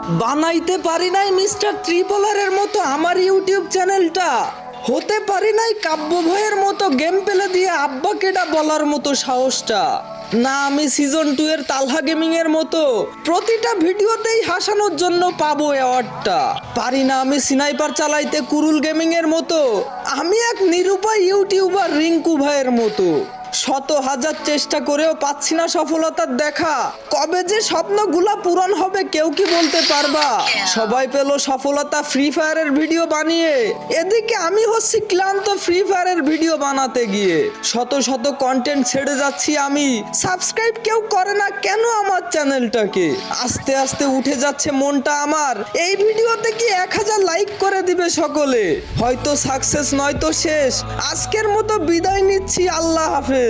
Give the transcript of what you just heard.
বানাইতে পারি নাই মিস্টার ট্রিপলারের মতো আমার ইউটিউব চ্যানেলটা, হতে পারি নাই কাব্য ভয়ের মতো গেম পেলে দিয়ে আব্বা কেডা বলার মতো সাহসটা, না আমি সিজন 2 এর তালহা গেমিং এর মতো প্রতিটা ভিডিওতেই হাসানোর জন্য পাবো অ্যাওয়ার্ডটা, পারি না আমি স্নাইপার চালাইতে কুরুল গেমিং এর মতো, আমি এক নিরুপায় ইউটিউবার রিঙ্কু ভাইয়ের মতো, শত হাজার চেষ্টা করেও পাচ্ছি না সফলতার দেখা, কবে যে স্বপ্নগুলা পূরণ হবে কেউ কি বলতে পারবা? সবাই পেল সফলতা ফ্রি ফায়ারের ভিডিও বানিয়ে, এদিকে আমি হচ্ছি ক্লান্ত ফ্রি ফায়ারের ভিডিও বানাতে গিয়ে, শত শত কন্টেন্ট ছেড়ে যাচ্ছি আমি, সাবস্ক্রাইব কেউ করে না কেন আমার চ্যানেলটাকে, আস্তে আস্তে উঠে যাচ্ছে মনটা আমার, এই ভিডিওতে কি 1000 লাইক করে দিবে সকলে, হয়তো সাকসেস নয়তো শেষ, আজকের মতো বিদায় নিচ্ছি, আল্লাহ হাফেজ।